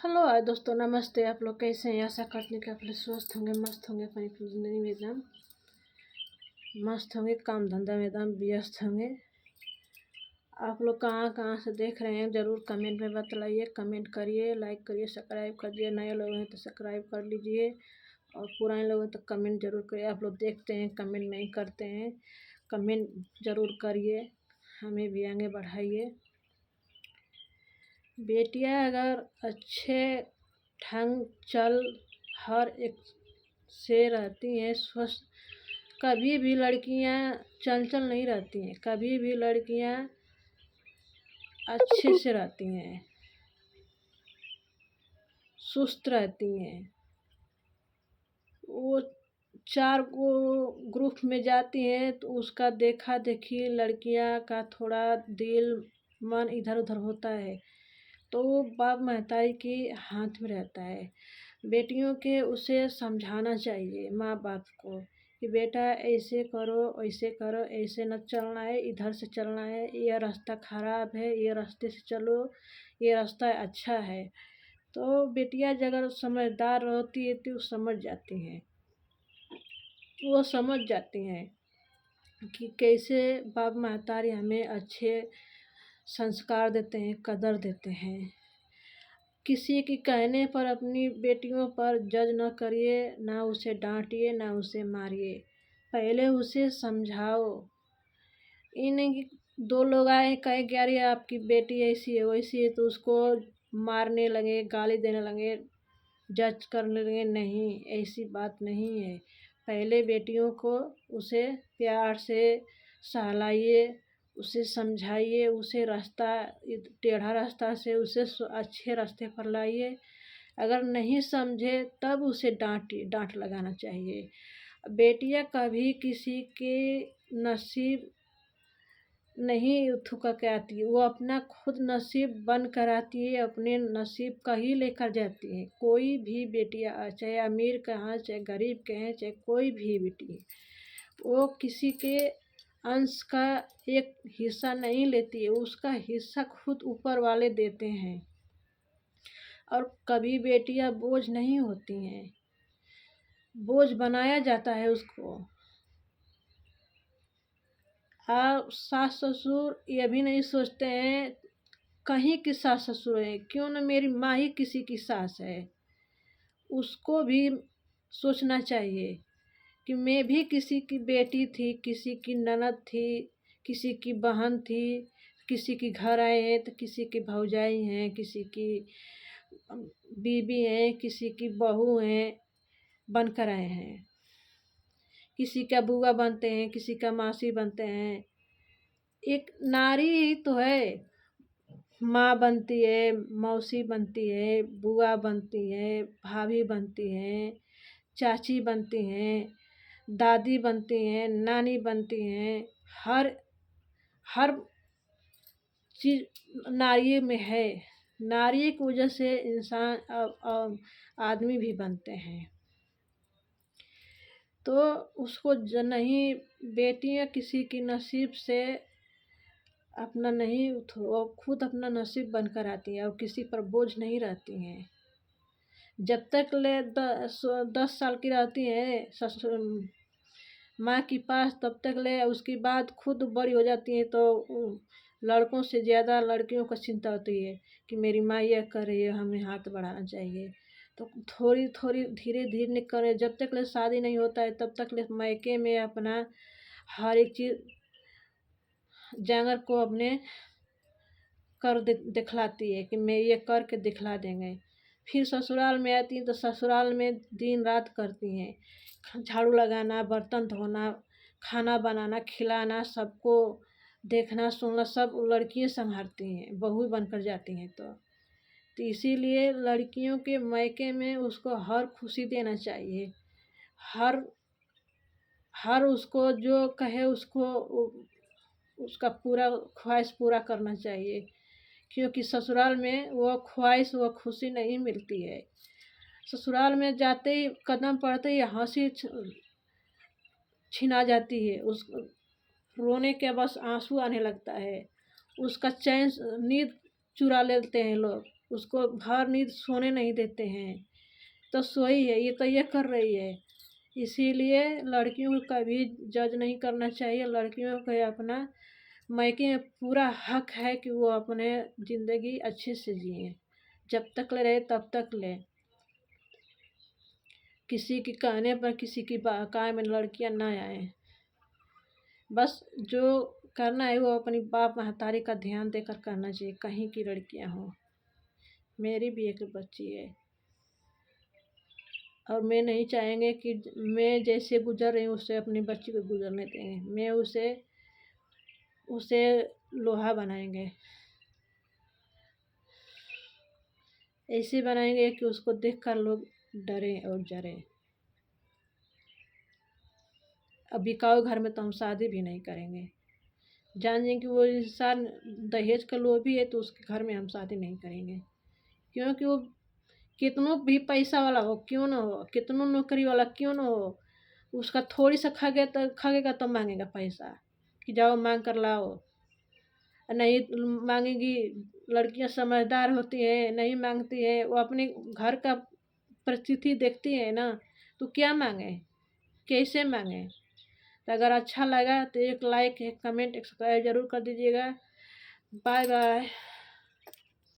Hello दोस्तों, नमस्ते। आप लोग कैसे हैं? आशा करते हैं कि आप लोग स्वस्थ होंगे, मस्त होंगे, अपनी जिंदगी में एकदम मस्त होंगे, काम धंधा में एकदम व्यस्त होंगे। आप लोग कहाँ कहाँ से देख रहे हैं ज़रूर कमेंट में बतलाइए। कमेंट करिए, लाइक करिए, सब्सक्राइब करिए। नए लोग हैं तो सब्सक्राइब कर लीजिए और पुराने लोग हैं तो कमेंट ज़रूर करिए। आप लोग देखते हैं, कमेंट नहीं करते हैं, कमेंट ज़रूर करिए, हमें भी आगे बढ़ाइए। बेटियां अगर अच्छे ढंग चल हर एक से रहती हैं, स्वस्थ, कभी भी लड़कियां चंचल नहीं रहती हैं, कभी भी लड़कियां अच्छे से रहती हैं, सुस्त रहती हैं। वो चार को ग्रुप में जाती हैं तो उसका देखा देखी लड़कियां का थोड़ा दिल मन इधर उधर होता है, तो वो बाप महतारी के हाथ में रहता है। बेटियों के उसे समझाना चाहिए माँ बाप को कि बेटा ऐसे करो, ऐसे करो, ऐसे न चलना है, इधर से चलना है, यह रास्ता खराब है, ये रास्ते से चलो, ये रास्ता अच्छा है। तो बेटियां अगर समझदार होती है तो समझ जाती हैं, वो समझ जाती हैं कि कैसे बाप महतारी हमें अच्छे संस्कार देते हैं, कदर देते हैं। किसी के कहने पर अपनी बेटियों पर जज न करिए, ना उसे डांटिए, ना उसे मारिए, पहले उसे समझाओ। इन दो लोग आए कहे कि अरे आपकी बेटी ऐसी है वैसी है, तो उसको मारने लगे, गाली देने लगे, जज करने लगे। नहीं, ऐसी बात नहीं है। पहले बेटियों को उसे प्यार से सहलाइए, उसे समझाइए, उसे रास्ता, टेढ़ा रास्ता से उसे अच्छे रास्ते पर लाइए। अगर नहीं समझे तब उसे डांट लगाना चाहिए। बेटियां कभी किसी के नसीब नहीं थुका के आती है, वो अपना खुद नसीब बन कर आती है, अपने नसीब का ही लेकर जाती है। कोई भी बेटियां, चाहे अमीर के हैं, चाहे गरीब के हैं, चाहे कोई भी बेटी है, वो किसी के अंश का एक हिस्सा नहीं लेती है, उसका हिस्सा खुद ऊपर वाले देते हैं। और कभी बेटियां बोझ नहीं होती हैं, बोझ बनाया जाता है उसको। सास ससुर ये भी नहीं सोचते हैं कहीं की सास ससुर है, क्यों न मेरी माँ ही किसी की सास है। उसको भी सोचना चाहिए कि मैं भी किसी की बेटी थी, किसी की ननद थी, किसी की बहन थी, किसी के घर आए हैं तो किसी की भौजाई हैं, किसी की बीबी हैं, किसी की बहू हैं, बनकर आए हैं। किसी का बुआ बनते हैं, किसी का मासी बनते हैं। एक नारी ही तो है, माँ बनती है, मौसी बनती है, बुआ बनती है, भाभी बनती हैं, चाची बनती हैं, दादी बनती हैं, नानी बनती हैं। हर हर चीज़ नारी में है। नारी की वजह से इंसान आदमी भी बनते हैं। तो उसको नहीं, बेटियां किसी की नसीब से अपना नहीं, वो खुद अपना नसीब बनकर आती हैं और किसी पर बोझ नहीं रहती हैं। जब तक ले 10 साल की रहती हैं ससुर माँ के पास, तब तक ले, उसके बाद खुद बड़ी हो जाती हैं तो लड़कों से ज़्यादा लड़कियों को चिंता होती है कि मेरी माँ यह कर रही है, हमें हाथ बढ़ाना चाहिए। तो थोड़ी थोड़ी धीरे धीरे करें, जब तक ले शादी नहीं होता है तब तक ले मायके में अपना हर एक चीज़ जांगर को अपने कर दिखलाती है कि मैं ये करके दिखला देंगे। फिर ससुराल में आती हैं तो ससुराल में दिन रात करती हैं, झाड़ू लगाना, बर्तन धोना, खाना बनाना, खिलाना, सबको देखना सुनना सब लड़कियां संभालती हैं, बहू बनकर जाती हैं। तो इसीलिए लड़कियों के मायके में उसको हर खुशी देना चाहिए, हर हर उसको जो कहे उसको उसका पूरा ख्वाहिश पूरा करना चाहिए, क्योंकि ससुराल में वो ख्वाहिश, वो खुशी नहीं मिलती है। ससुराल में जाते ही कदम पड़ते ही हंसी छिना जाती है, उस रोने के बस आंसू आने लगता है, उसका चैन नींद चुरा लेते हैं लोग। उसको भर नींद सोने नहीं देते हैं। तो सोई है, ये तो ये कर रही है। इसीलिए लड़कियों को कभी जज नहीं करना चाहिए। लड़कियों को अपना मायके में पूरा हक है कि वो अपने ज़िंदगी अच्छे से जिएँ। जब तक ले रहे तब तक लें। किसी के कहने पर किसी की बहकावे में लड़कियां ना आएँ। बस जो करना है वो अपनी बाप महतारी का ध्यान देकर करना चाहिए, कहीं की लड़कियां हों। मेरी भी एक बच्ची है और मैं नहीं चाहेंगे कि मैं जैसे गुजर रही हूँ उससे अपनी बच्ची को गुजरने देंगे। मैं उसे उसे लोहा बनाएंगे, ऐसे बनाएंगे कि उसको देखकर लोग डरें और जरें। अब बिकाऊ घर में तो हम शादी भी नहीं करेंगे। जान जाएं कि वो इंसान दहेज का लोभी है तो उसके घर में हम शादी नहीं करेंगे। क्योंकि वो कितनों भी पैसा वाला हो क्यों ना हो, कितनों नौकरी वाला क्यों ना हो, उसका थोड़ी सा खगेगा तो मांगेगा पैसा कि जाओ मांग कर लाओ। नहीं मांगेगी। लड़कियां समझदार होती है, नहीं मांगती है, वो अपने घर का परिस्थिति देखती है ना, तो क्या मांगे, कैसे मांगे। तो अगर अच्छा लगा तो एक लाइक, एक कमेंट, एक सब्सक्राइब जरूर कर दीजिएगा। Bye bye.